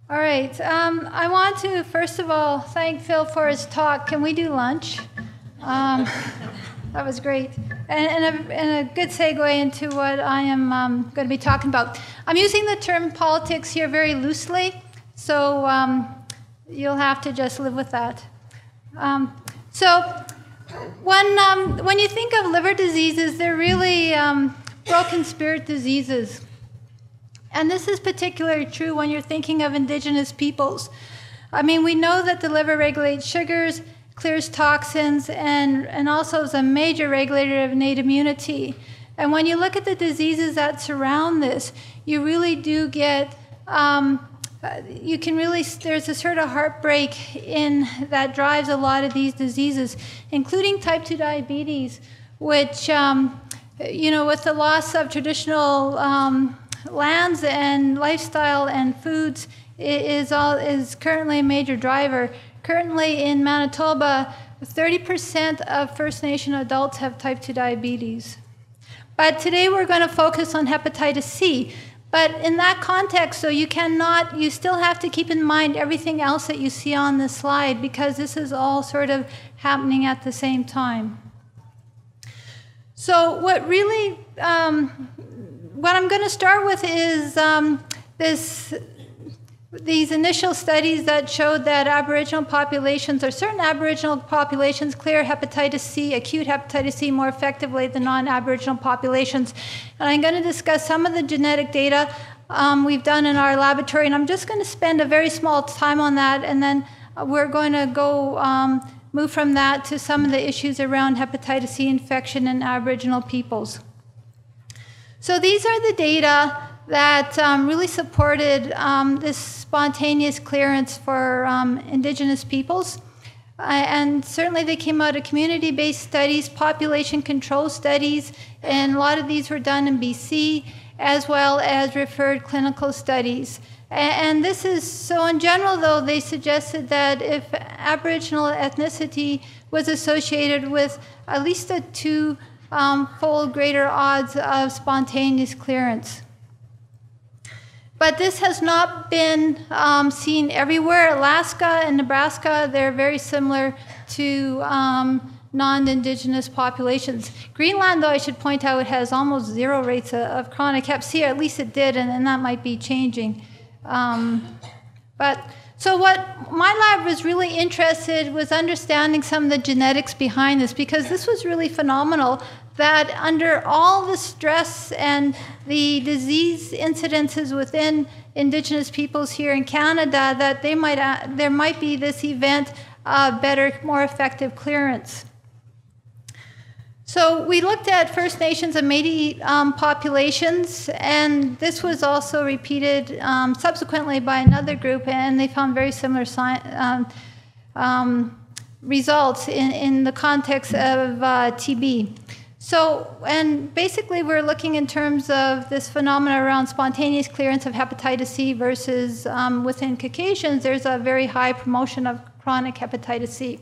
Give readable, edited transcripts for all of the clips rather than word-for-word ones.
All right. I want to, first of all, thank Phil for his talk. Can we do lunch? That was great. And a good segue into what I am going to be talking about. I'm using the term politics here very loosely, so you'll have to just live with that. So when you think of liver diseases, they're really broken spirit diseases. And this is particularly true when you're thinking of indigenous peoples. I mean, we know that the liver regulates sugars, clears toxins, and also is a major regulator of innate immunity. And when you look at the diseases that surround this, you really do get, there's a sort of heartbreak that drives a lot of these diseases, including type 2 diabetes, which, with the loss of traditional lands and lifestyle and foods is currently a major driver. Currently in Manitoba, 30% of First Nation adults have type 2 diabetes. But today we're going to focus on hepatitis C. But in that context, so you still have to keep in mind everything else that you see on this slide, because this is all sort of happening at the same time. So what I'm going to start with is these initial studies that showed that Aboriginal populations, or certain Aboriginal populations, clear hepatitis C, acute hepatitis C, more effectively than non-Aboriginal populations. And I'm going to discuss some of the genetic data we've done in our laboratory, and I'm just going to spend a very small time on that, and then we're going to go move from that to some of the issues around hepatitis C infection in Aboriginal peoples. So these are the data that really supported this spontaneous clearance for indigenous peoples. And certainly they came out of community-based studies, population control studies, and a lot of these were done in BC, as well as referred clinical studies. And this is, so in general though, they suggested that if Aboriginal ethnicity was associated with at least a two-fold greater odds of spontaneous clearance. But this has not been seen everywhere. Alaska and Nebraska, they're very similar to non-Indigenous populations. Greenland, though, I should point out, it has almost zero rates of chronic hep C, or at least it did, and that might be changing. So what my lab was really interested was understanding some of the genetics behind this, because this was really phenomenal that under all the stress and the disease incidences within Indigenous peoples here in Canada, that there might be this event of better, more effective clearance. So we looked at First Nations and Métis populations, and this was also repeated subsequently by another group, and they found very similar results in the context of TB. So, and basically we're looking in terms of this phenomena around spontaneous clearance of hepatitis C versus within Caucasians, there's a very high promotion of chronic hepatitis C.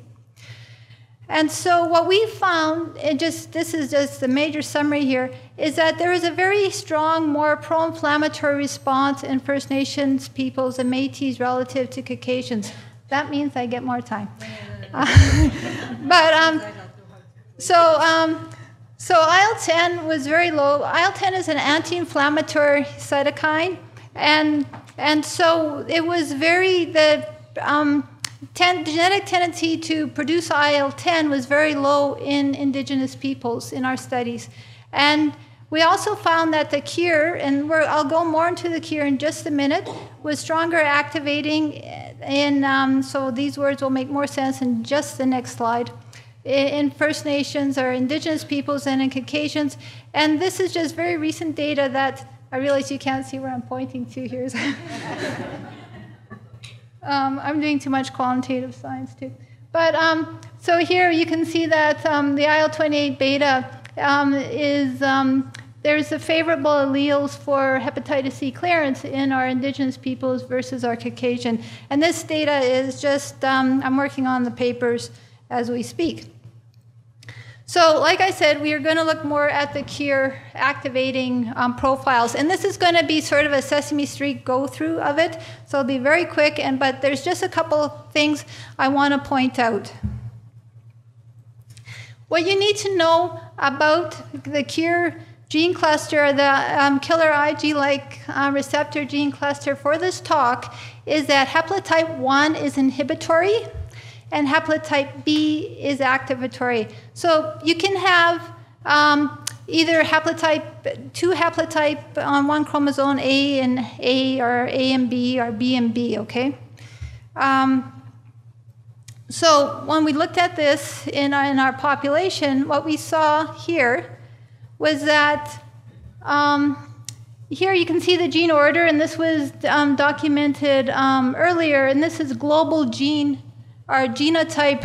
And so what we found, this is just the major summary here, is that there is a very strong, more pro-inflammatory response in First Nations peoples and Métis relative to Caucasians. That means I get more time. So IL-10 was very low. IL-10 is an anti-inflammatory cytokine, and so it was the genetic tendency to produce IL-10 was very low in Indigenous peoples in our studies. And we also found that the cure, and I'll go more into the cure in just a minute, was stronger activating so these words will make more sense in just the next slide, in First Nations or Indigenous peoples and in Caucasians. And this is just very recent data that I realize you can't see where I'm pointing to here. I'm doing too much quantitative science too. But so here you can see that the IL-28 beta there's a favorable alleles for hepatitis C clearance in our Indigenous peoples versus our Caucasian. And this data is just, I'm working on the papers as we speak. So like I said, we are going to look more at the KIR activating profiles. And this is going to be sort of a Sesame Street go-through of it. So it'll be very quick, but there's just a couple of things I want to point out. What you need to know about the KIR gene cluster, the killer Ig-like receptor gene cluster for this talk, is that haplotype 1 is inhibitory and haplotype B is activatory. So you can have either two haplotype on one chromosome, A and A, or A and B, or B and B, okay? So when we looked at this in our population, what we saw here was that here you can see the gene order, and this was documented earlier, and this is global gene or genotype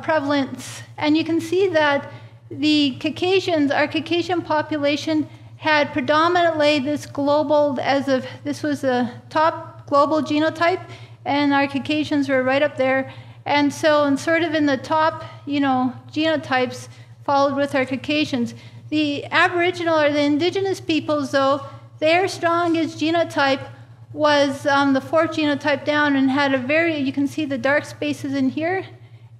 prevalence. And you can see that the Caucasians, our Caucasian population, had predominantly this global, this was the top global genotype, and our Caucasians were right up there. And so, and sort of in the top, genotypes followed with our Caucasians. The Aboriginal or the indigenous peoples, though, their strongest genotype was the fourth genotype down, and had a very, you can see the dark spaces in here,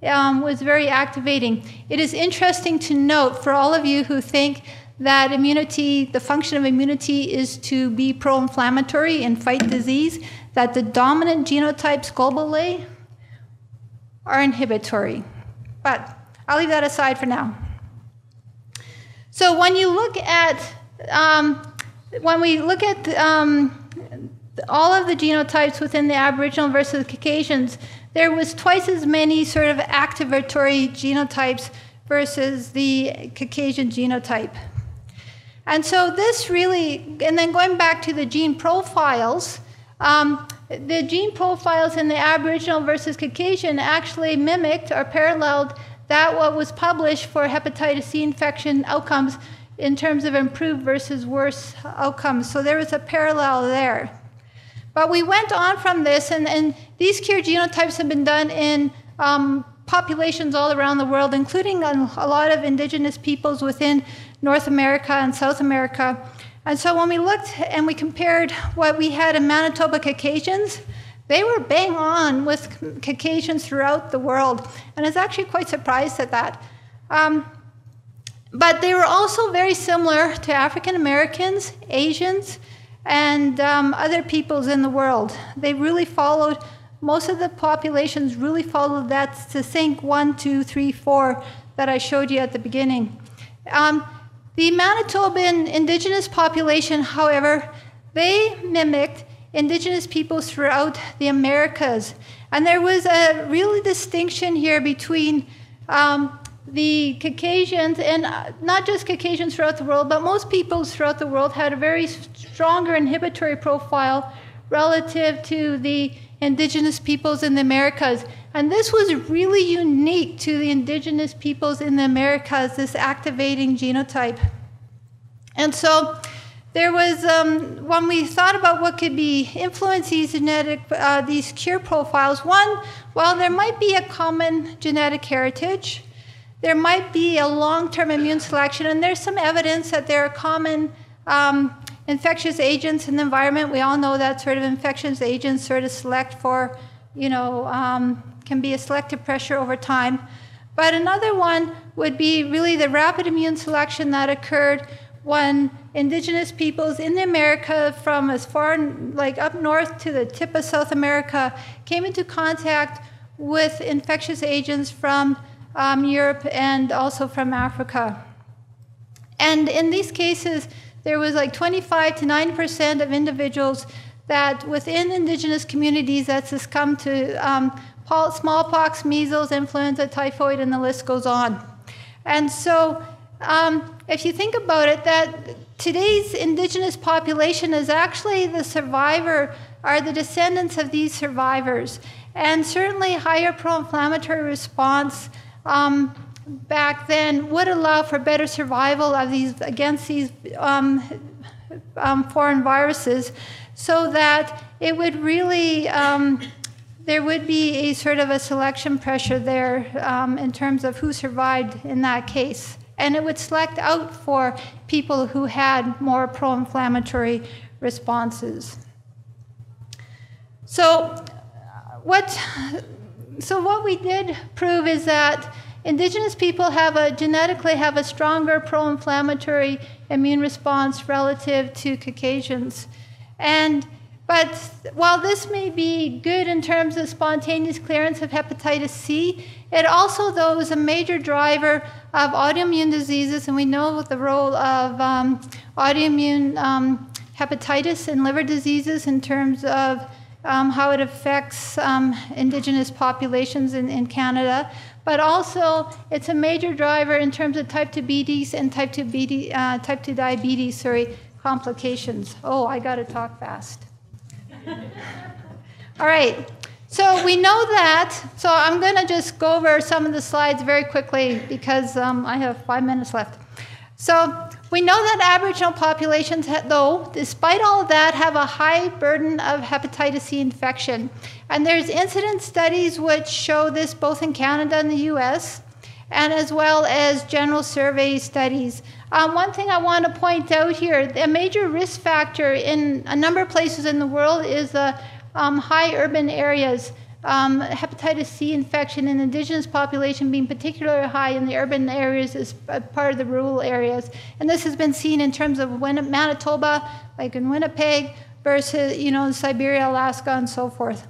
was very activating. It is interesting to note for all of you who think that immunity, the function of immunity is to be pro-inflammatory and fight disease, that the dominant genotypes globally are inhibitory. But I'll leave that aside for now. So when you look at, when we look at all of the genotypes within the Aboriginal versus Caucasians, there was twice as many sort of activatory genotypes versus the Caucasian genotype. And so this really, and then going back to the gene profiles, the gene profiles in the Aboriginal versus Caucasian actually mimicked or paralleled that what was published for hepatitis C infection outcomes in terms of improved versus worse outcomes. So there was a parallel there. But we went on from this, and these KIR genotypes have been done in populations all around the world, including a lot of indigenous peoples within North America and South America. And so when we looked and we compared what we had in Manitoba Caucasians, they were bang on with Caucasians throughout the world. And I was actually quite surprised at that. But they were also very similar to African Americans, Asians, and other peoples in the world. They really followed, most of the populations really followed that succinct 1, 2, 3, 4 that I showed you at the beginning. The Manitoban indigenous population, however, they mimicked indigenous peoples throughout the Americas. And there was a real distinction here between the Caucasians, and not just Caucasians throughout the world, but most peoples throughout the world had a very stronger inhibitory profile relative to the indigenous peoples in the Americas. And this was really unique to the indigenous peoples in the Americas, this activating genotype. And so there was, when we thought about what could be influence these these KIR profiles, one, well, there might be a common genetic heritage. There might be a long-term immune selection, and there's some evidence that there are common infectious agents in the environment. We all know that sort of infectious agents sort of select for, can be a selective pressure over time. But another one would be really the rapid immune selection that occurred when indigenous peoples in the America, from as far like up north to the tip of South America, came into contact with infectious agents from Europe and also from Africa. And in these cases, there was like 25 to 9% of individuals that within indigenous communities that succumbed to smallpox, measles, influenza, typhoid, and the list goes on. And so if you think about it, that today's indigenous population is actually the survivor, are the descendants of these survivors. And certainly higher pro-inflammatory response back then would allow for better survival of these against these foreign viruses, so that it would really there would be a sort of a selection pressure there in terms of who survived in that case. And it would select out for people who had more pro-inflammatory responses. So what we did prove is that Indigenous people genetically have a stronger pro-inflammatory immune response relative to Caucasians. But while this may be good in terms of spontaneous clearance of hepatitis C, it also, though, is a major driver of autoimmune diseases, and we know the role of autoimmune hepatitis and liver diseases in terms of how it affects Indigenous populations in Canada. But also, it's a major driver in terms of type 2 diabetes and type 2 diabetes, complications. Oh, I got to talk fast. All right, so we know that. So I'm going to just go over some of the slides very quickly because I have 5 minutes left. So we know that Aboriginal populations, though, despite all of that, have a high burden of hepatitis C infection. And there's incidence studies which show this both in Canada and the US, and as well as general survey studies. One thing I want to point out here, a major risk factor in a number of places in the world is high urban areas. Hepatitis C infection in Indigenous population being particularly high in the urban areas as part of the rural areas. And this has been seen in terms of Manitoba, like in Winnipeg, versus Siberia, Alaska, and so forth.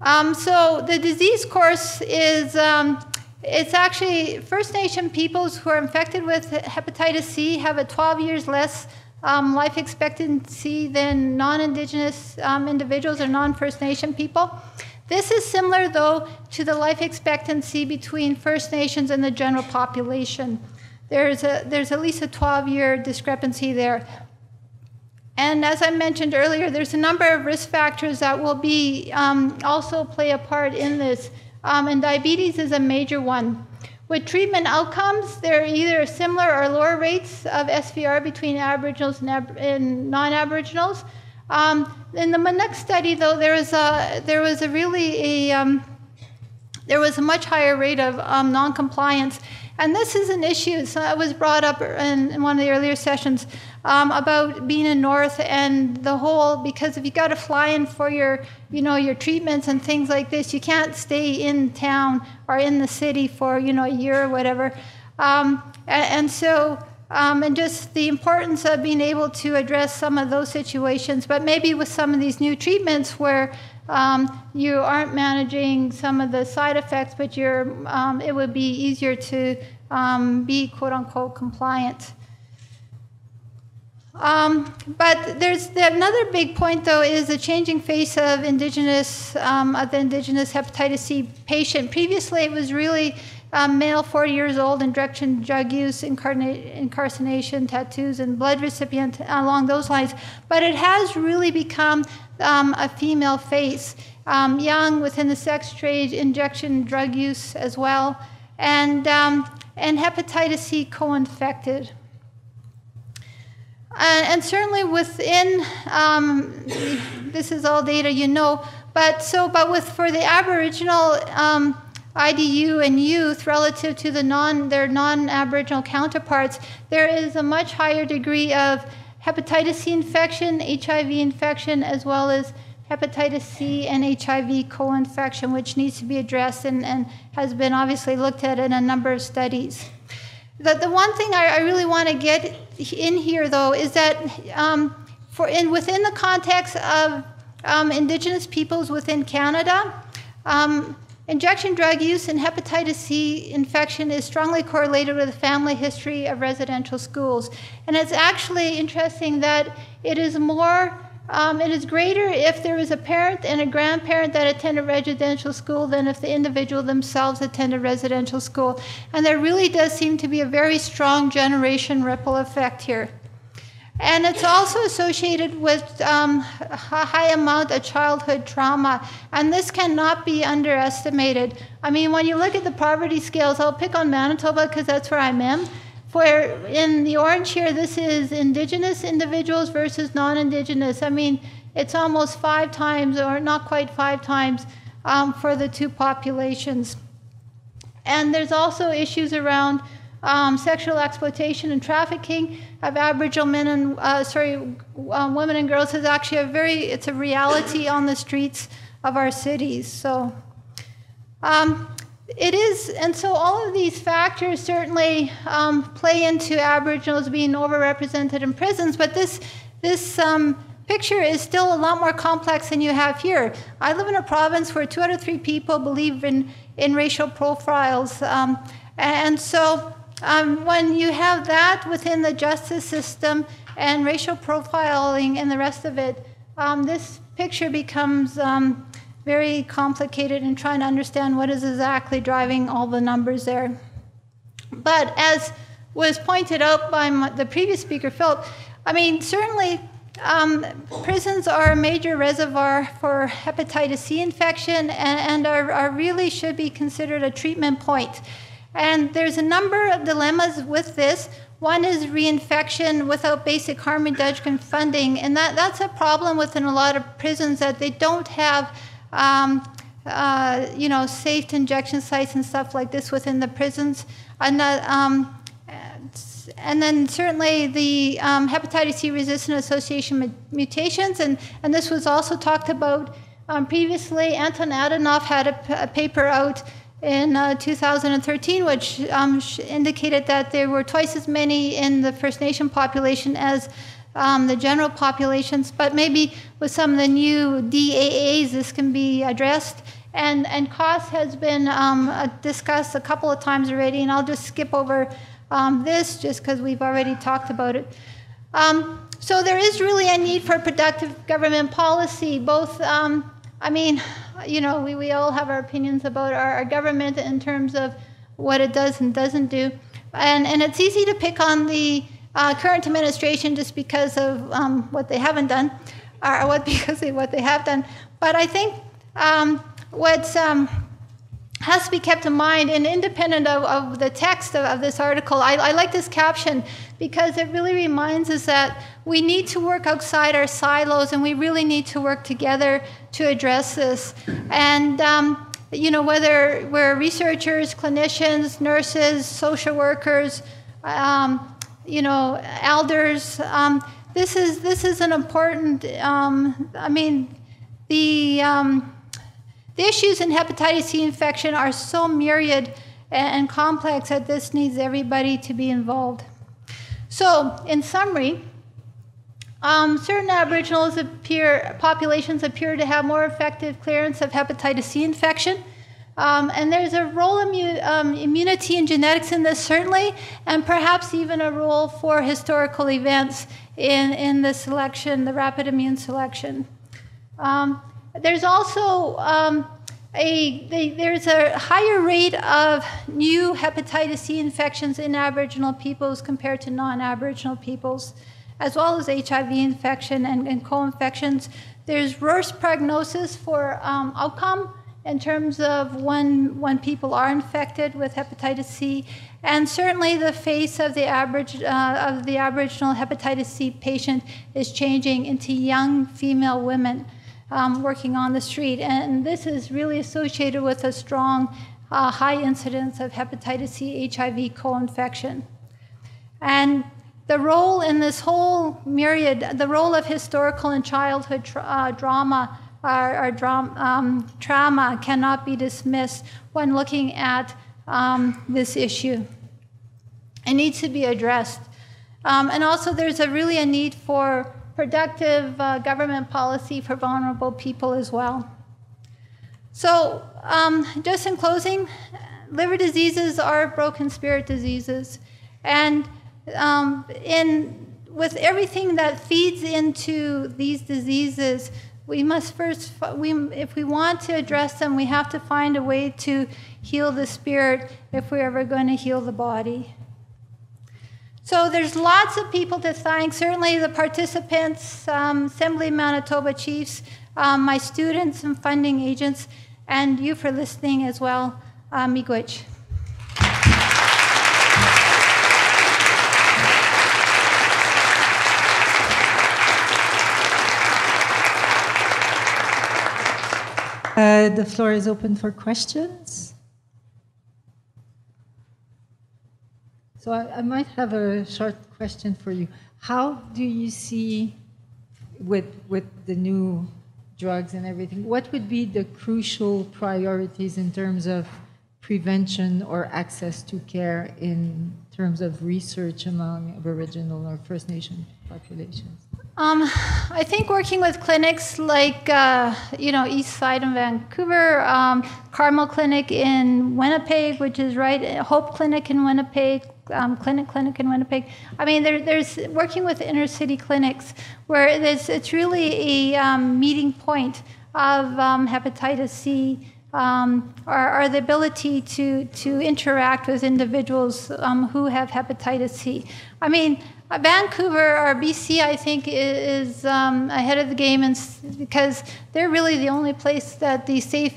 So the disease course is, it's actually First Nation peoples who are infected with hepatitis C have a 12 years less life expectancy than non-Indigenous individuals or non-First Nation people. This is similar, though, to the life expectancy between First Nations and the general population. There's at least a 12-year discrepancy there. And as I mentioned earlier, there's a number of risk factors that will be also play a part in this, and diabetes is a major one. With treatment outcomes, there are either similar or lower rates of SVR between Aboriginals and non-Aboriginals. In the next study, though, there was a much higher rate of non-compliance, and this is an issue. So it was brought up in one of the earlier sessions about being in North and the whole, because if you got to fly in for your treatments and things like this, you can't stay in town or in the city for a year or whatever, and just the importance of being able to address some of those situations, but maybe with some of these new treatments where you aren't managing some of the side effects, but it would be easier to be quote-unquote compliant. But there's another big point, though, is the changing face of the Indigenous hepatitis C patient. Previously, it was really male, 40 years old, injection drug use, incarceration, tattoos, and blood recipient along those lines. But it has really become a female face, young within the sex trade, injection drug use as well, and hepatitis C co-infected. And certainly within, this is all data but for the Aboriginal IDU and youth relative to their non-Aboriginal counterparts, there is a much higher degree of hepatitis C infection, HIV infection, as well as hepatitis C and HIV co-infection, which needs to be addressed and has been obviously looked at in a number of studies. The one thing I really want to get in here, though, is that within the context of Indigenous peoples within Canada, injection drug use and hepatitis C infection is strongly correlated with a family history of residential schools. And it's actually interesting that it is greater if there is a parent and a grandparent that attended residential school than if the individual themselves attended residential school. And there really does seem to be a very strong generation ripple effect here. And it's also associated with a high amount of childhood trauma, and this cannot be underestimated. I mean, when you look at the poverty scales, I'll pick on Manitoba because that's where I'm in. Where in the orange here, this is Indigenous individuals versus non-Indigenous. I mean, it's almost 5 times, or not quite 5 times, for the two populations. And there's also issues around sexual exploitation and trafficking of Aboriginal men and women and girls is actually it's a reality on the streets of our cities. So it is, and so all of these factors certainly play into Aboriginals being overrepresented in prisons. But this picture is still a lot more complex than you have here. I live in a province where 2 out of 3 people believe in racial profiles, and so when you have that within the justice system and racial profiling and the rest of it, this picture becomes very complicated in trying to understand what is exactly driving all the numbers there. But as was pointed out by the previous speaker, Philip, I mean, certainly prisons are a major reservoir for hepatitis C infection and are really should be considered a treatment point. And there's a number of dilemmas with this. One is reinfection without basic harm reduction funding, and that's a problem within a lot of prisons, that they don't have safe injection sites and stuff like this within the prisons. And then certainly the hepatitis C resistant association mutations, and this was also talked about previously. Anton Adanoff had a paper out in 2013, which indicated that there were twice as many in the First Nation population as the general populations, but maybe with some of the new DAAs this can be addressed. And cost has been discussed a couple of times already, and I'll just skip over this just because we've already talked about it. So there is really a need for productive government policy, both, I mean, you know, we all have our opinions about our government in terms of what it does and doesn't do. And it's easy to pick on the current administration just because of what they haven't done, or because of what they have done. But I think what has to be kept in mind, and independent of the text of this article, I like this caption because it really reminds us that we need to work outside our silos, and we really need to work together to address this. And you know, whether we're researchers, clinicians, nurses, social workers, you know, elders, this is an important. I mean, the issues in hepatitis C infection are so myriad and complex that this needs everybody to be involved. So, in summary, certain Aboriginal populations appear to have more effective clearance of hepatitis C infection. And there's a role of immunity and genetics in this, certainly, and perhaps even a role for historical events in the selection, the rapid immune selection. There's also there's a higher rate of new hepatitis C infections in Aboriginal peoples compared to non-Aboriginal peoples, as well as HIV infection and co-infections. There's worse prognosis for outcome in terms of when people are infected with hepatitis C, and certainly the face of the Aboriginal hepatitis C patient is changing into young female women working on the street, and this is really associated with a strong high incidence of hepatitis C HIV co-infection. And the role in this whole myriad, the role of historical and childhood trauma cannot be dismissed when looking at this issue. It needs to be addressed. And also there's really a need for productive government policy for vulnerable people as well. So just in closing, liver diseases are broken spirit diseases. And with everything that feeds into these diseases, we must first, if we want to address them, we have to find a way to heal the spirit if we're ever going to heal the body. So there's lots of people to thank, certainly the participants, Assembly of Manitoba Chiefs, my students and funding agents, and you for listening as well. Miigwech. The floor is open for questions. So I might have a short question for you. How do you see, with the new drugs and everything, what would be the crucial priorities in terms of prevention or access to care in terms of research among Aboriginal or First Nation populations? I think working with clinics like, East Side in Vancouver, Carmel Clinic in Winnipeg, which is right, Hope Clinic in Winnipeg, Clinic in Winnipeg. I mean, there's working with inner city clinics where it's really a meeting point of hepatitis C, or the ability to interact with individuals who have hepatitis C. I mean, Vancouver or BC, I think, is ahead of the game, because they're really the only place that the safe,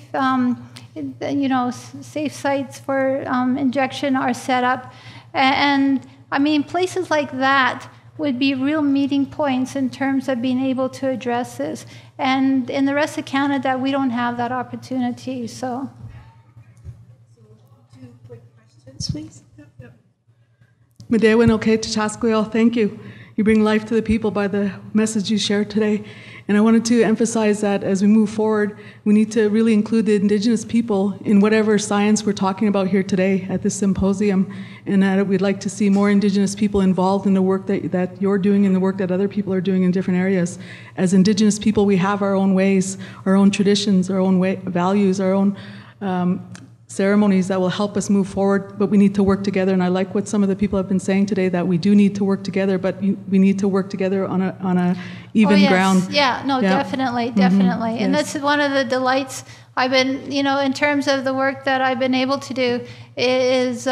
safe sites for injection are set up. And I mean, places like that would be real meeting points in terms of being able to address this. And in the rest of Canada, we don't have that opportunity. So 2 quick questions, please. Medewin okay to Chasquil, thank you. You bring life to the people by the message you shared today. And I wanted to emphasize that as we move forward, we need to really include the Indigenous people in whatever science we're talking about here today at this symposium, and that we'd like to see more Indigenous people involved in the work that you're doing and the work that other people are doing in different areas. As Indigenous people, we have our own ways, our own traditions, our own values, our own ceremonies that will help us move forward, but we need to work together. And I like what some of the people have been saying today, that we do need to work together, but we need to work together on a even ground. Yeah, no, yeah. Definitely. Mm-hmm. And yes. That's one of the delights I've been, in terms of the work that I've been able to do, is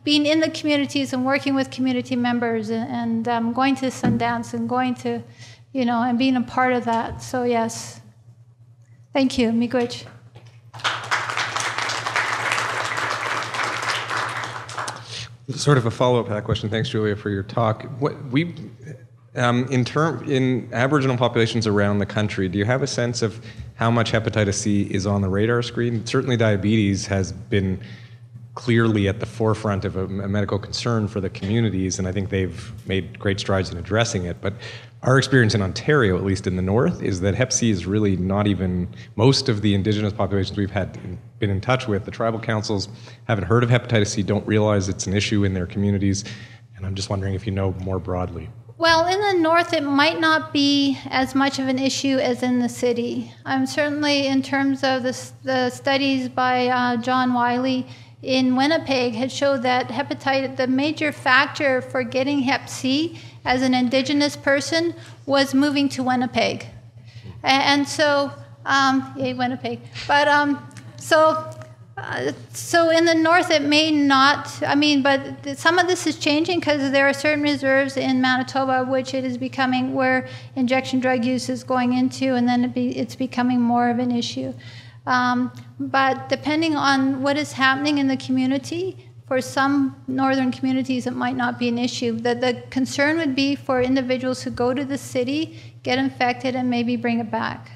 being in the communities and working with community members, and going to Sundance and going to, and being a part of that. So yes, thank you, Miigwech. Sort of a follow-up to that question. Thanks, Julia, for your talk. In Aboriginal populations around the country, do you have a sense of how much hepatitis C is on the radar screen? Certainly diabetes has been clearly at the forefront of a medical concern for the communities, and I think they've made great strides in addressing it. But our experience in Ontario, at least in the north, is that hep C is really not even, most of the Indigenous populations we've been in touch with, the tribal councils haven't heard of hepatitis C, don't realize it's an issue in their communities, and I'm just wondering if you know more broadly. Well, in the north, it might not be as much of an issue as in the city. Certainly in terms of the studies by John Wiley in Winnipeg had showed that the major factor for getting hep C as an Indigenous person was moving to Winnipeg. And so, yay, Winnipeg. But so in the north it may not, but some of this is changing because there are certain reserves in Manitoba which it is becoming, where injection drug use is going into, and then it's becoming more of an issue. But depending on what is happening in the community, for some northern communities, it might not be an issue. The concern would be for individuals who go to the city, get infected, and maybe bring it back.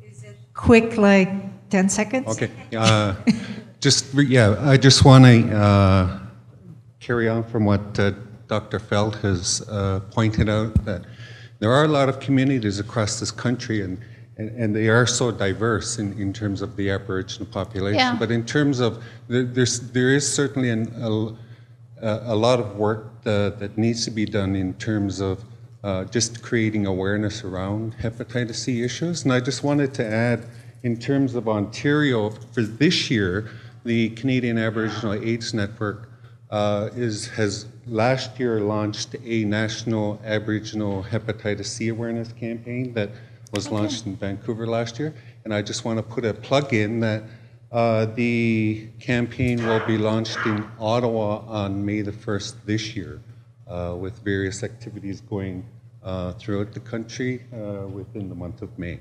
Is it quick, like 10 seconds? Okay. I just want to carry on from what Dr. Feld has pointed out, that there are a lot of communities across this country, and they are so diverse in terms of the Aboriginal population. Yeah. But in terms of, there is certainly a lot of work that needs to be done in terms of just creating awareness around hepatitis C issues. And I just wanted to add, in terms of Ontario, for this year, the Canadian Aboriginal AIDS Network has last year launched a national Aboriginal hepatitis C awareness campaign that was launched in Vancouver last year. And I just want to put a plug in that the campaign will be launched in Ottawa on May the 1st this year, with various activities going throughout the country within the month of May.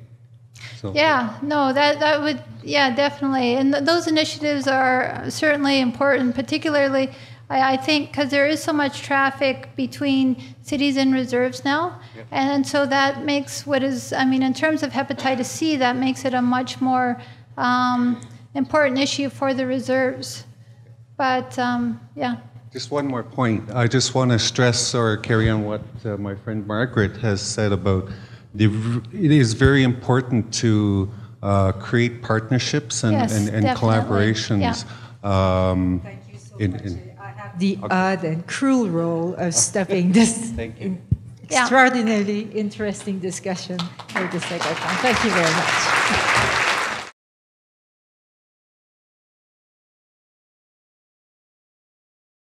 So, yeah, no, that would, yeah, definitely. And those initiatives are certainly important, particularly I think because there is so much traffic between cities and reserves now, and so that makes in terms of hepatitis C, that makes it a much more important issue for the reserves. But yeah. Just one more point. I just want to stress or carry on what my friend Margaret has said about it is very important to create partnerships and collaborations. Thank you so much. I have the odd and cruel role of stopping this extraordinarily interesting discussion for the second time. Thank you very much.